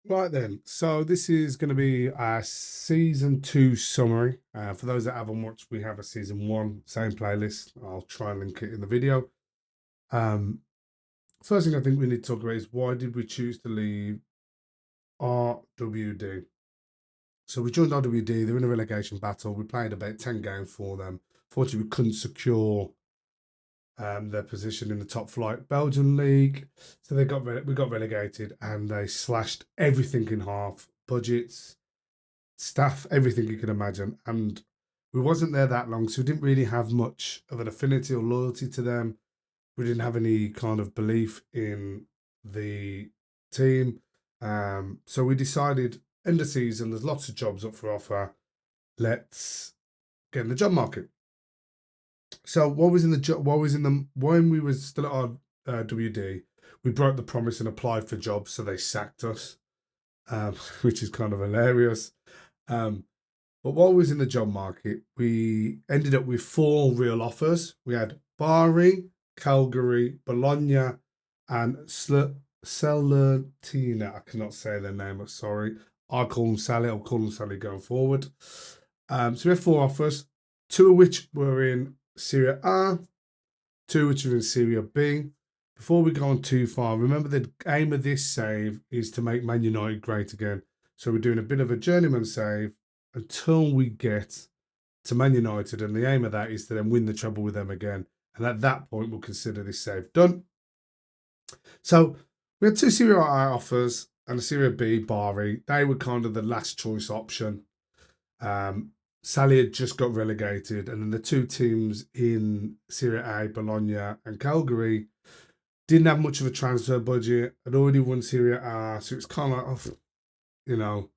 Right then, so this is going to be our season two summary. For those that haven't watched, we have a season one, same playlist. I'll try and link it in the video. Um, First thing I think we need to talk about is why did we choose to leave RWD? So we joined RWD, they're in a relegation battle. We played about 10 games for them. Fortunately, we couldn't secure their position in the top flight Belgian league. So we got relegated and they slashed everything in half. Budgets, staff, everything you can imagine. And we wasn't there that long, so we didn't really have much of an affinity or loyalty to them. We didn't have any kind of belief in the team. So we decided end of season, there's lots of jobs up for offer. Let's get in the job market. So what was in the job? What was in the when we was still at our WD? We broke the promise and applied for jobs, so they sacked us, which is kind of hilarious. Um, But while we was in the job market, we ended up with four real offers. We had Bari, Calgary, Bologna, and Salernitana. I cannot say their name, I'm sorry. I call them Sally. I'll call them Sally going forward. So we had four offers, two of which were in Serie A, two which were in Serie B. Before we go on too far, remember the aim of this save is to make Man United great again. So we're doing a bit of a journeyman save until we get to Man United, and the aim of that is to then win the treble with them again. And at that point, we'll consider this save done. So we had two Serie A offers and a Serie B Bari. They were kind of the last choice option. Sally had just got relegated, and then the two teams in Serie A, Bologna and Calgary, didn't have much of a transfer budget. Had already won Serie A, so it's kind of like, oh, you know,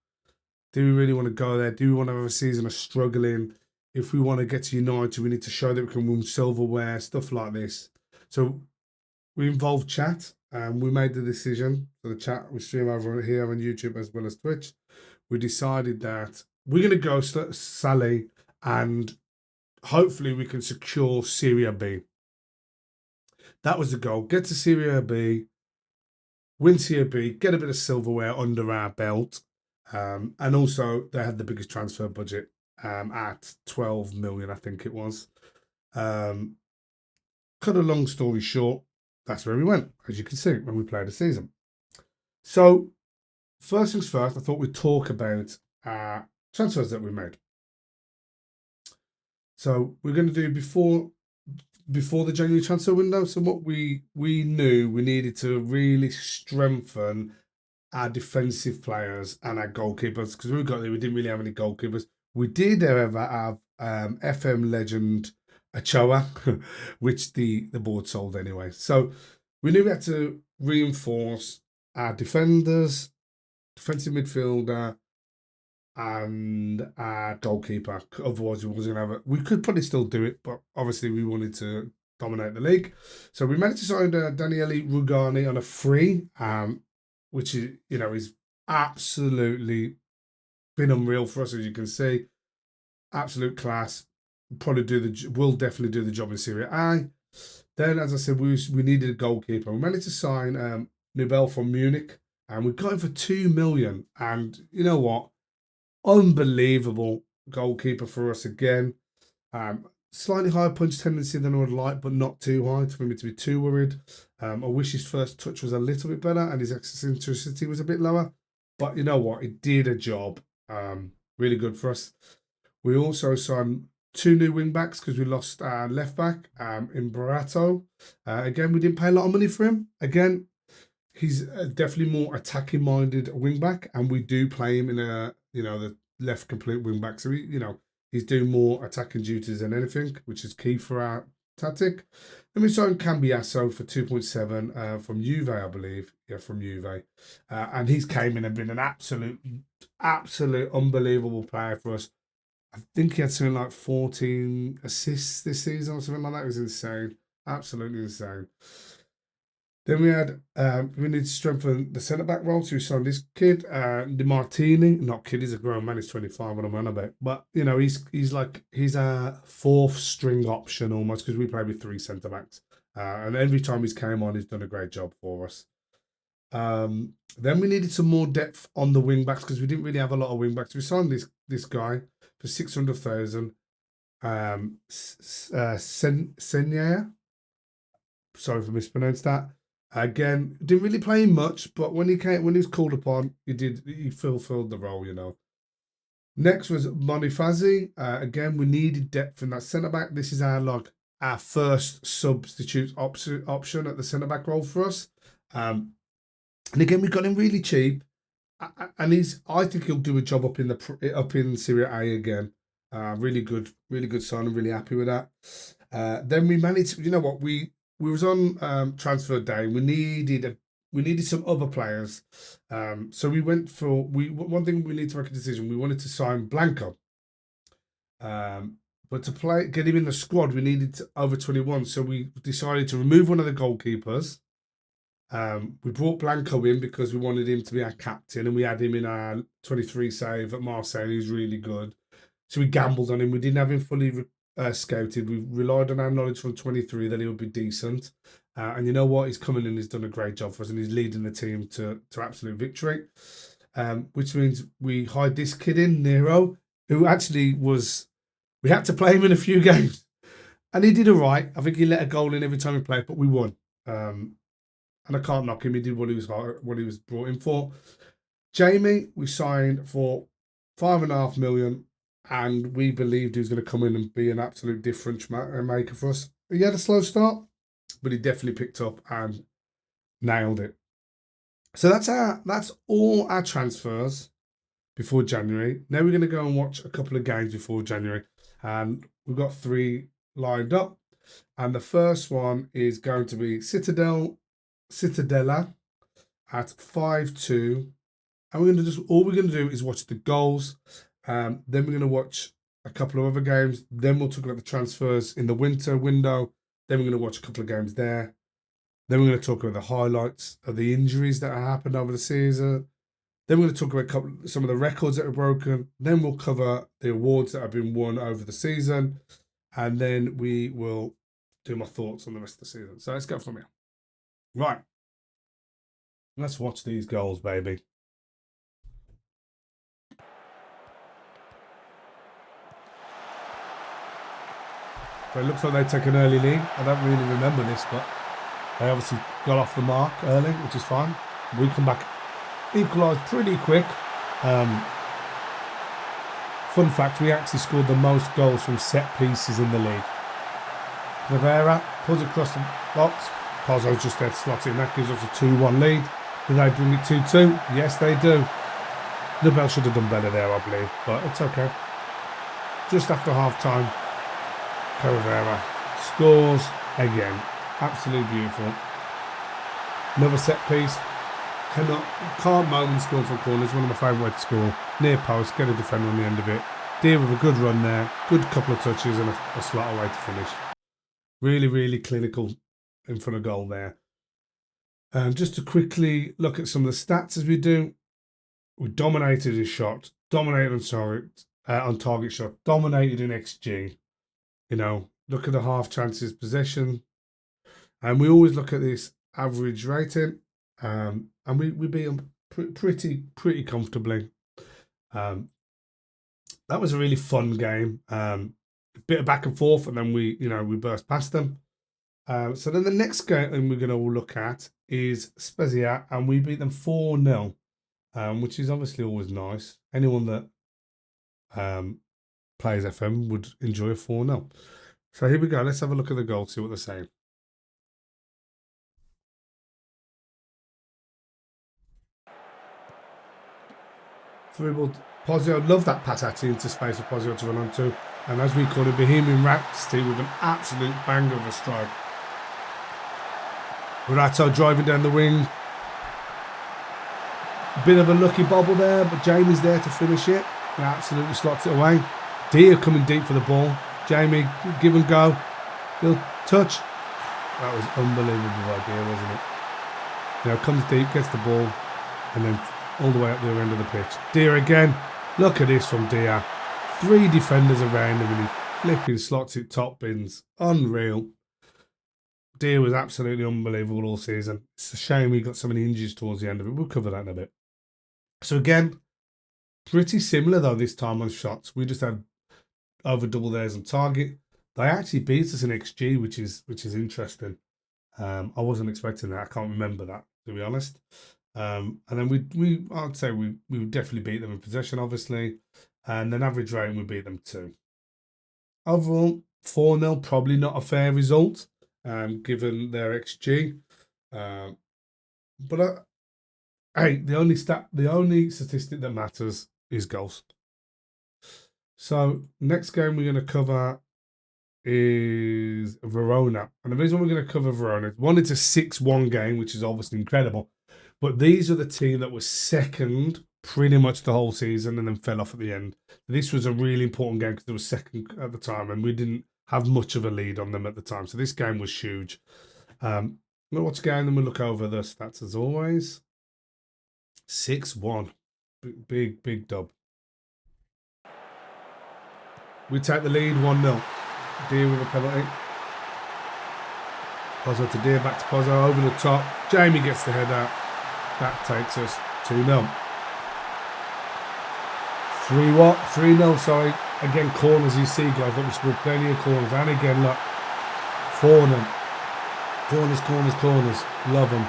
do we really want to go there? Do we want to have a season of struggling? If we want to get to United, we need to show that we can win silverware, stuff like this. So we involved chat and we made the decision. So the chat we stream over here on YouTube as well as Twitch. We decided that we're going to go Sally and hopefully we can secure Serie B. That was the goal. Get to Serie B, win Serie B, get a bit of silverware under our belt. And also, they had the biggest transfer budget at 12 million, I think it was. Um, Cut a long story short, that's where we went, as you can see, when we played the season. So, first things first, I thought we'd talk about transfers that we made. So, we're going to do before the January transfer window. So, what we knew we needed to really strengthen our defensive players and our goalkeepers because when we got there, we didn't really have any goalkeepers. We did, however, have FM legend Achoa, which the board sold anyway. So we knew we had to reinforce our defenders, defensive midfielder, and our goalkeeper. Otherwise, we wasn't gonna have it. We could probably still do it, but obviously we wanted to dominate the league. So we managed to sign Daniele Rugani on a free, which is is absolutely been unreal for us, as you can see. Absolute class. Will definitely do the job in Serie A. Then, as I said, we needed a goalkeeper. We managed to sign Nubel from Munich, and we got him for 2 million. And you know what? Unbelievable goalkeeper for us again. Slightly higher punch tendency than I would like, but not too high for me to be too worried. I wish his first touch was a little bit better and his eccentricity was a bit lower. But you know what? It did a job. Really good for us. We also signed two new wing backs because we lost our left back in Barato. Again, we didn't pay a lot of money for him. Again, he's definitely more attacking minded wing back, and we do play him in the left complete wing back. So he's doing more attacking duties than anything, which is key for our tactic. And we signed Cambiasso for 2.7 from Juve, I believe. Yeah, from Juve. And he's came in and been an absolute unbelievable player for us. I think he had something like 14 assists this season or something like that. It was insane. Absolutely insane. Then we need to strengthen the centre back role. So we signed this kid, Di Martini. Not kid, he's a grown man. He's 25. What I'm on about, but he's a fourth string option almost because we play with three centre backs, and every time he's came on, he's done a great job for us. Then we needed some more depth on the wing backs because we didn't really have a lot of wing backs. We signed this guy for 600,000. Senya. Sorry if I mispronounced that. Again, didn't really play him much, but when he was called upon, he fulfilled the role, you know. Next was Bonifazi. Again, we needed depth in that centre back. This is our first substitute option at the centre back role for us. And again, we got him really cheap, and I think he'll do a job up in Serie A again. Really good sign. I'm really happy with that. Then we managed. You know what? We was on transfer day. We needed some other players. So we went for one thing we need to make a decision. We wanted to sign Blanco. But to get him in the squad, we needed over 21. So we decided to remove one of the goalkeepers. We brought Blanco in because we wanted him to be our captain, and we had him in our 23 save at Marseille. He was really good. So we gambled on him. We didn't have him fully scouted. We relied on our knowledge from 23 that he would be decent. And you know what? He's coming in. He's done a great job for us, and he's leading the team to absolute victory. Which means we hired this kid in, Nero, who actually was... We had to play him in a few games. And he did all right. I think he let a goal in every time he played, but we won. And I can't knock him. He did what he was brought in for. Jamie, we signed for 5.5 million, and we believed he was going to come in and be an absolute difference maker for us. He had a slow start, but he definitely picked up and nailed it. So that's all our transfers before January. Now we're going to go and watch a couple of games before January, and we've got 3 lined up. And the first one is going to be Cittadella at 5-2. And all we're going to do is watch the goals. Then we're going to watch a couple of other games. Then we'll talk about the transfers in the winter window. Then we're going to watch a couple of games there. Then we're going to talk about the highlights of the injuries that have happened over the season. Then we're going to talk about some of the records that are broken. Then we'll cover the awards that have been won over the season. And then we will do my thoughts on the rest of the season. So let's go from here. Right. Let's watch these goals, baby. So it looks like they take an early lead. I don't really remember this, but they obviously got off the mark early, which is fine. We come back, equalised pretty quick. Fun fact, we actually scored the most goals from set pieces in the league. Rivera pulls across the box. Pozzo's just there to slot in. That gives us a 2-1 lead. Do they bring it 2-2? Yes, they do. Nobel should have done better there, I believe, but it's okay. Just after half-time, Rivera scores again. Absolutely beautiful. Another set piece. Can't moan and score from corners. One of my favourite ways to score. Near post, get a defender on the end of it. Deal with a good run there. Good couple of touches and a slot away to finish. Really, really clinical in front of goal there. Just to quickly look at some of the stats as we do. We dominated his shot. Dominated on target shot. Dominated in XG. You know, look at the half chances possession. And we always look at this average rating. And we beat them pretty comfortably. That was a really fun game. A bit of back and forth, and then we burst past them. So then the next game we're going to look at is Spezia, and we beat them 4-0, which is obviously always nice. Anyone that plays FM would enjoy a 4-0. So here we go. Let's have a look at the goals, see what they're saying. Through Pozzio, love that pass actually into space for Pozzio to run onto. And as we call it, Bohemian Rhapsody with an absolute banger of a strike. Ratto driving down the wing. Bit of a lucky bobble there, but Jamie's there to finish it. He absolutely slots it away. Dia coming deep for the ball. Jamie, give and go. He'll touch. That was unbelievable idea, wasn't it? Now comes deep, gets the ball, and then all the way up the other end of the pitch. Dia again. Look at this from Dia. 3 defenders around him and he flipping slots it top bins. Unreal. Dia was absolutely unbelievable all season. It's a shame he got so many injuries towards the end of it. We'll cover that in a bit. So again, pretty similar though this time on shots. We just had over double theirs on target. They actually beat us in XG, which is interesting. I wasn't expecting that. I can't remember that, to be honest. And then I'd say we would definitely beat them in possession, obviously, and then average rating we beat them too. Overall, 4-0, probably not a fair result, given their XG. But hey, the only statistic that matters is goals. So next game we're going to cover is Verona. And the reason we're going to cover Verona, one, it's a 6-1 game, which is obviously incredible. But these are the team that was second pretty much the whole season and then fell off at the end. This was a really important game because they were second at the time and we didn't have much of a lead on them at the time. So this game was huge. We'll watch the game and we'll look over the stats as always. 6-1. Big dub. We take the lead 1-0. Dia with a penalty. Pozzo to Dia, back to Pozzo, over the top. Jamie gets the head out. That takes us 2-0. 3-0, sorry. Again, corners, you see, guys, look, we scored plenty of corners. And again, look, 4-0. Corners. Love them.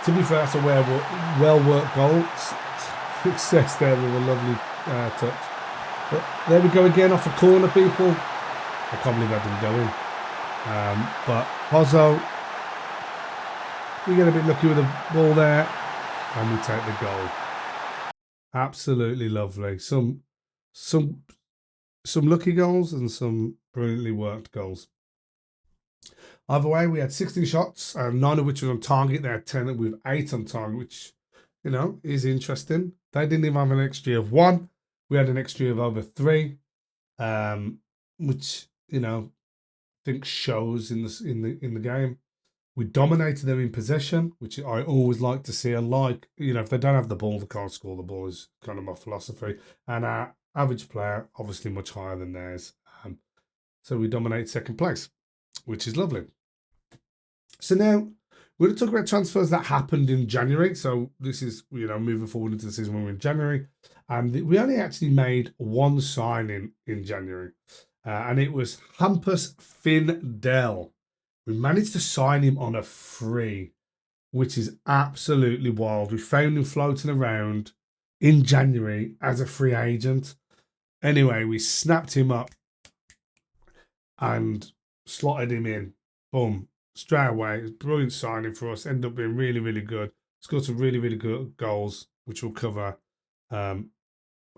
To be fair, that's a well-worked goal. Success there with a lovely touch. But there we go again off a corner, people. I can't believe that didn't go in. But Pozzo, we get a bit lucky with the ball there, and we take the goal. Absolutely lovely. Some lucky goals and some brilliantly worked goals. Either way, we had 16 shots, 9 of which were on target. They had 10 with 8 on target, which, you know, is interesting. They didn't even have an XG of 1. We had an XG of over 3, which, you know, I think shows in the game. We dominated them in possession, which I always like to see. I like, you know, if they don't have the ball, they can't score the ball is kind of my philosophy. And our average player, obviously much higher than theirs. So we dominate second place, which is lovely. So now we're going to talk about transfers that happened in January. So this is, you know, moving forward into the season when we're in January. And we only actually made one signing in January. And it was Hampus Findell. We managed to sign him on a free, which is absolutely wild. We found him floating around in January as a free agent. Anyway, we snapped him up and slotted him in. Boom. Straight away. It was a brilliant signing for us. Ended up being really, really good. Scored some really, really good goals, which we'll cover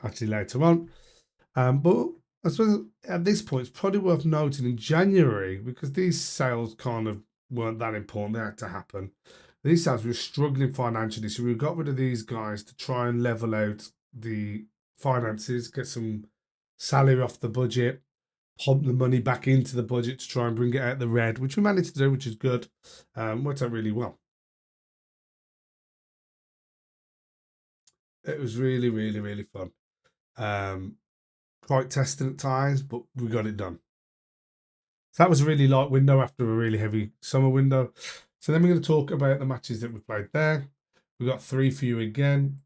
actually later on. But I suppose at this point, it's probably worth noting in January, because these sales kind of weren't that important, they had to happen. These sales, we were struggling financially, so we got rid of these guys to try and level out the finances, get some salary off the budget, pump the money back into the budget to try and bring it out the red, which we managed to do, which is good. Worked out really well. It was really, really, really fun. Quite testing at times, but we got it done. So that was a really light window after a really heavy summer window. So then we're going to talk about the matches that we played there. We've got 3 for you again.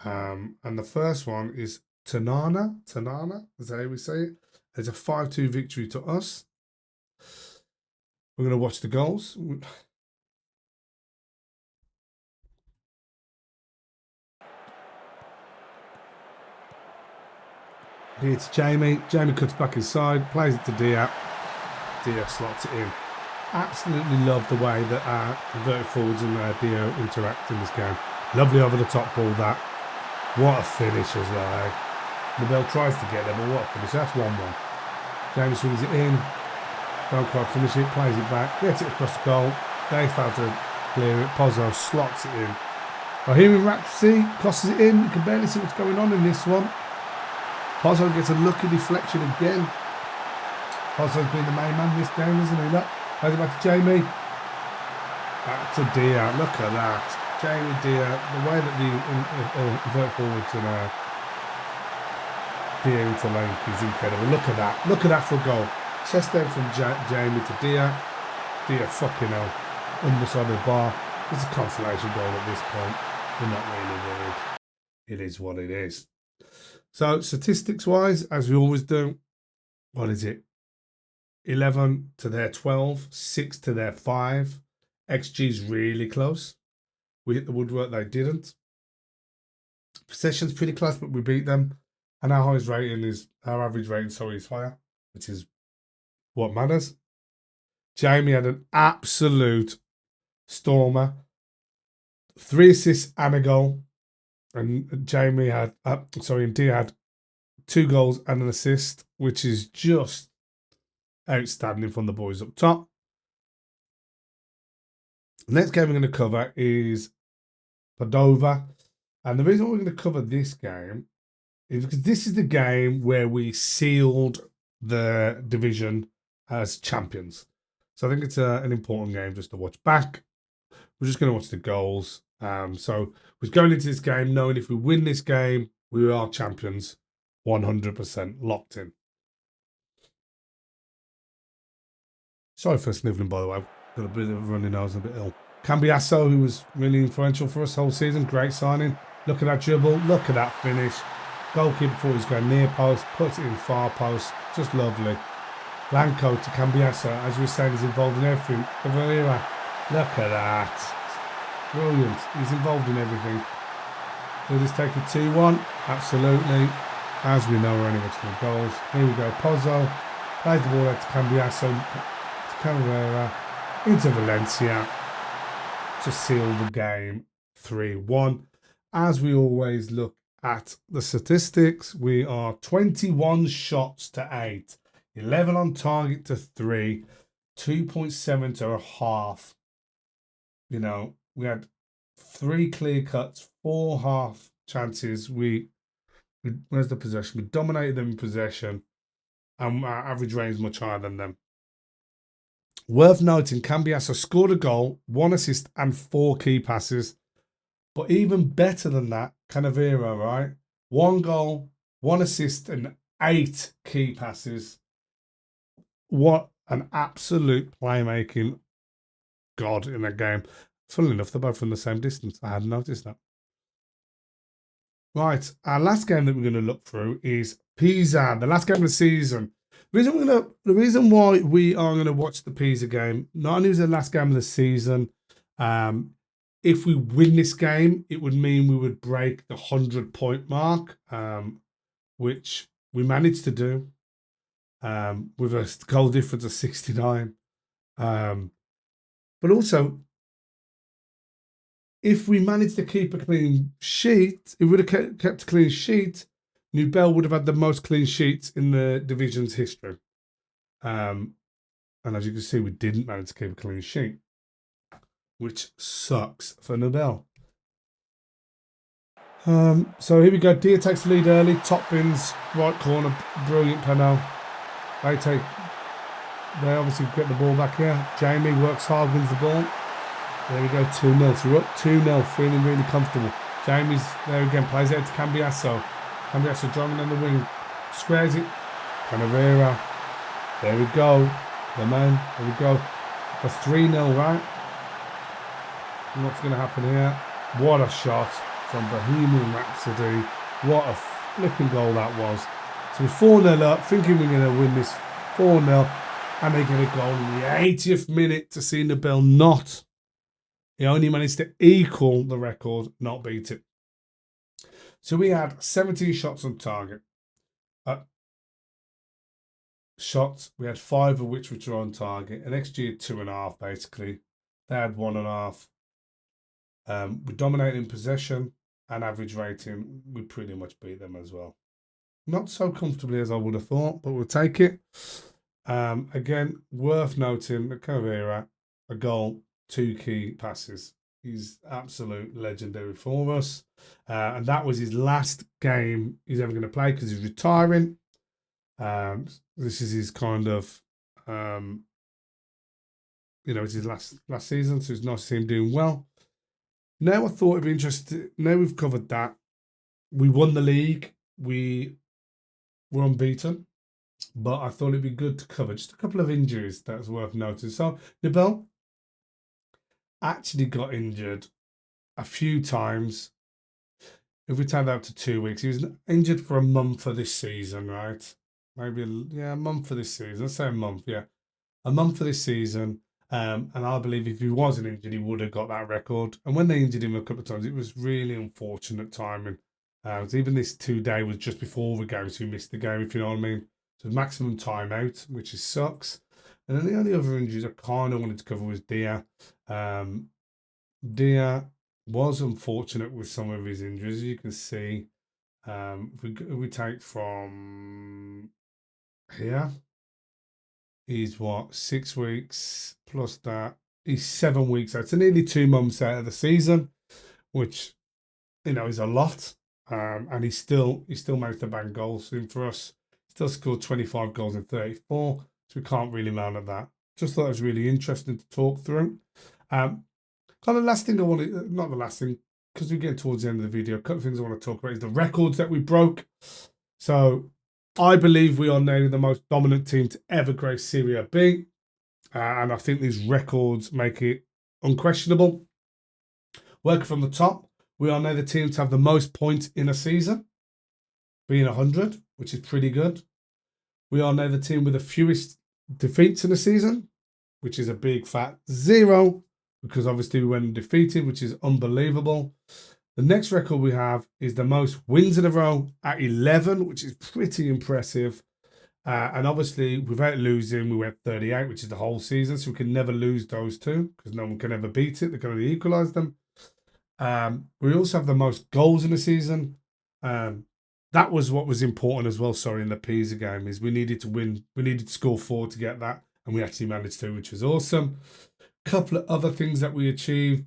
And the first one is Tanana, is that how we say it? It's a 5-2 victory to us. We're going to watch the goals. Here to Jamie. Jamie cuts back inside, plays it to Dia. Dia slots it in. Absolutely love the way that our inverted forwards and Dia interact in this game. Lovely over the top ball, that. What a finish as well, eh? Nabel tries to get there, but what a finish. That's 1-1. Jamie swings it in. Don't quite finish it, plays it back, gets it across the goal. They fail to clear it. Pozzo slots it in. Raheem Ratzi crosses it in. You can barely see what's going on in this one. Pozzo gets a lucky deflection again. Pozzo's been the main man this game, isn't he? Look, plays it back to Jamie. Back to Dia. Look at that. Jamie Dia, the way that the invert forwards and Dia interlink is incredible. Look at that. Look at that for a goal. Chest down from Jamie to Dia. Dia fucking hell. Underside of the bar. It's a consolation goal at this point. We're not really worried. It is what it is. So statistics wise, as we always do, what is it? 11 to their 12, 6 to their 5. XG's really close. We hit the woodwork, they didn't. Possession's pretty close, but we beat them. And our average rating is higher, which is what matters. Jamie had an absolute stormer. 3 assists and a goal. And Jamie had, and Dia had 2 goals and an assist, which is just outstanding from the boys up top. The next game we're going to cover is Padova. And the reason we're going to cover this game is because this is the game where we sealed the division as champions. So I think it's an important game just to watch back. We're just going to watch the goals. So we're going into this game knowing if we win this game, we are champions, 100% locked in. Sorry for sniffling, by the way. Got a bit of a runny nose and a bit ill. Cambiasso, who was really influential for us whole season, great signing. Look at that dribble, look at that finish. Goalkeeper thought he was going near post, puts it in far post, just lovely. Blanco to Cambiasso, as we were saying, is involved in everything. Caveira, look at that. Brilliant, he's involved in everything. Will this take it 2-1? Absolutely. As we know, we're only watching the goals. Here we go, Pozzo, plays the ball out to Cambiasso, to Caveira, into Valencia, to seal the game 3-1. As we always look at the statistics, we are 21 shots to 8, 11 on target to 3, 2.7 to a half. You know, we had 3 clear cuts, 4 half chances. Where's the possession? We dominated them in possession, and our average range is much higher than them. Worth noting, Cambiasso scored a goal, 1 assist, and 4 key passes. But even better than that, Caveira, right? 1 goal, 1 assist, and 8 key passes. What an absolute playmaking god in that game. Funnily enough, they're both from the same distance. I hadn't noticed that. Right, our last game that we're going to look through is Pisa, the last game of the season. The reason why we are going to watch the Pisa game, not only is it the last game of the season, if we win this game, it would mean we would break the 100-point mark, which we managed to do with a goal difference of 69. But also, if we managed to keep a clean sheet, if we would have kept a clean sheet, Newbell would have had the most clean sheets in the division's history. And as you can see, we didn't manage to keep a clean sheet, which sucks for Newbell. So here we go. Dia takes the lead early. Top bins, right corner, brilliant panel. They obviously get the ball back here. Jamie works hard, wins the ball. There we go, 2-0. So we're up 2-0, feeling really comfortable. Jamie's there again, plays out to Cambiasso. Cambiasso driving on the wing. Squares it. Caveira. There we go. The man. There we go. A 3-0, right? What's going to happen here? What a shot from Bohemian Rhapsody. What a flipping goal that was. So we're 4-0 up, thinking we're going to win this 4-0. And they get a goal in the 80th minute to see Newbell not. He only managed to equal the record, not beat it. So we had 17 shots on target. Shots, we had 5 of which were on target. An XG of 2.5, basically. They had 1.5. We dominated in possession and average rating. We pretty much beat them as well. Not so comfortably as I would have thought, but we'll take it. Again, worth noting that Caveira, a goal, 2 key passes. He's absolute legendary for us. And that was his last game he's ever going to play because he's retiring. This is his kind of, it's his last season, so it's nice to see him doing well. Now I thought it'd be interesting. Now we've covered that. We won the league. We were unbeaten. but I thought it'd be good to cover just a couple of injuries that's worth noting. So Nibel actually got injured a few times. If we take that up to 2 weeks, he was injured for a month of this season, right? Maybe, yeah, a month for this season. Let's say a month, yeah. A month for this season. And I believe if he wasn't injured, he would have got that record. And when they injured him a couple of times, it was really unfortunate timing. Even this 2 day was just before the game, so he missed the game, if you know what I mean. So maximum time out, which is sucks. And then the only other injuries I kind of wanted to cover was Dia. Dia was unfortunate with some of his injuries, as you can see. If we take from here, he's what, 6 weeks plus that. He's 7 weeks out, so nearly 2 months out of the season, which is a lot. And he still managed to bang goals in for us. Still scored 25 goals in 34, so we can't really moan at that. Just thought it was really interesting to talk through. Kind of last thing I wanted, not the last thing, because we're getting towards the end of the video, a couple of things I want to talk about is the records that we broke. So I believe we are now the most dominant team to ever grace Serie B. And I think these records make it unquestionable. Working from the top, we are now the team to have the most points in a season, being 100, which is pretty good. We are now the team with the fewest defeats in a season, which is a big fat 0, because obviously we went undefeated, which is unbelievable. The next record we have is the most wins in a row at 11, which is pretty impressive. And obviously, without losing, we went 38, which is the whole season. So we can never lose those two because no one can ever beat it. They can only equalise them. We also have the most goals in the season. That was what was important as well. Sorry, in the Pisa game is we needed to win. We needed to score 4 to get that, and we actually managed to, which was awesome. Couple of other things that we achieved.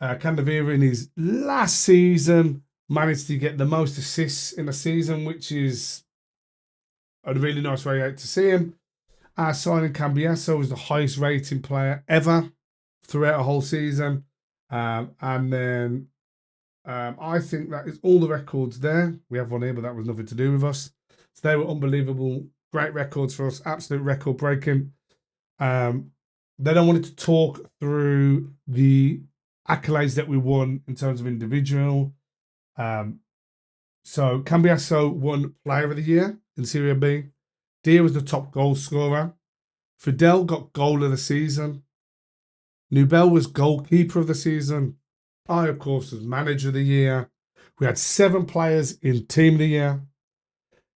Candavera in his last season managed to get the most assists in a season, which is a really nice way out to see him. Our signing Cambiasso was the highest rating player ever throughout a whole season. And then I think that is all the records there. We have one here, but that was nothing to do with us. So they were unbelievable, great records for us, absolute record breaking. Then I wanted to talk through the accolades that we won in terms of individual. So Cambiasso won Player of the Year in Serie B. Dia was the top goal scorer. Fidel got Goal of the Season. Nubel was Goalkeeper of the Season. I, of course, was Manager of the Year. We had 7 players in Team of the Year.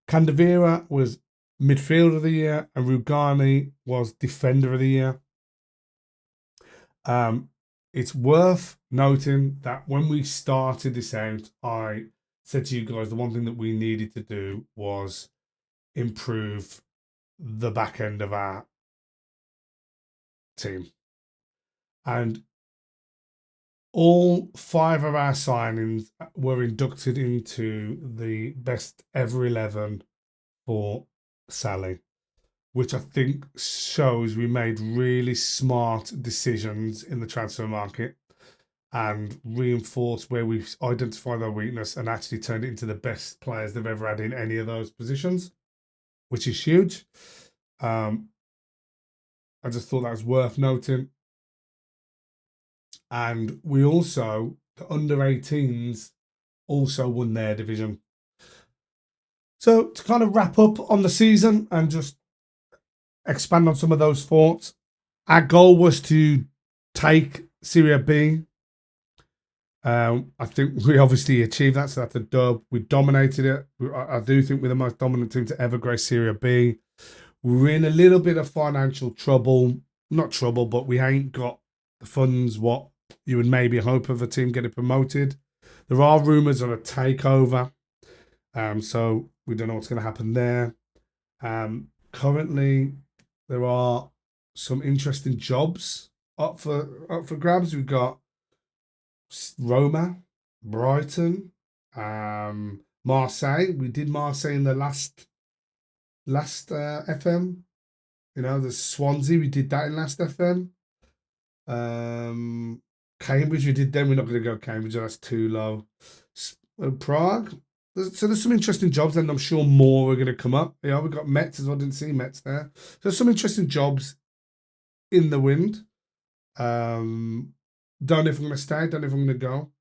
Candavera was Midfielder of the Year, and Rugani was Defender of the Year. It's worth noting that when we started this out, I said to you guys the one thing that we needed to do was improve the back end of our team. And all 5 of our signings were inducted into the best ever 11 for Sally, which I think shows we made really smart decisions in the transfer market and reinforced where we've identified our weakness and actually turned it into the best players they've ever had in any of those positions, which is huge. I just thought that was worth noting. And we also, the under 18s, also won their division. So to kind of wrap up on the season and just expand on some of those thoughts, our goal was to take Serie B. I think we obviously achieved that, so that's a dub. We dominated it. I do think we're the most dominant team to ever grace Serie B. We're in a little bit of financial trouble. Not trouble, but we ain't got the funds what you would maybe hope of a team getting promoted. There are rumours of a takeover. So we don't know what's going to happen there. Currently, there are some interesting jobs up for grabs. We've got Roma, Brighton, Marseille. We did Marseille in the last FM. The Swansea, we did that in last FM. Cambridge, we did them. We're not going to go Cambridge. That's too low. Prague, there's some interesting jobs, and I'm sure more are going to come up. Yeah, we've got Mets as well. I didn't see Mets there. So there's some interesting jobs in the wind. Don't know if I'm going to stay. Don't know if I'm going to go.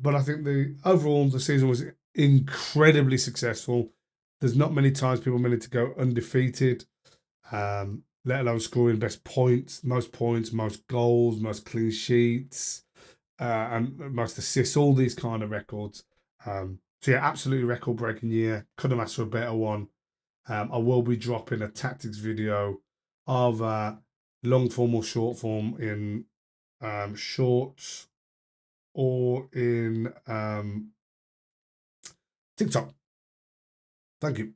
But I think the season was incredibly successful. There's not many times people managed to go undefeated, let alone scoring best points, most goals, most clean sheets, and most assists, all these kind of records. So yeah, absolutely record breaking year. Couldn't ask for a better one. I will be dropping a tactics video of long form or short form in shorts or in TikTok. Thank you.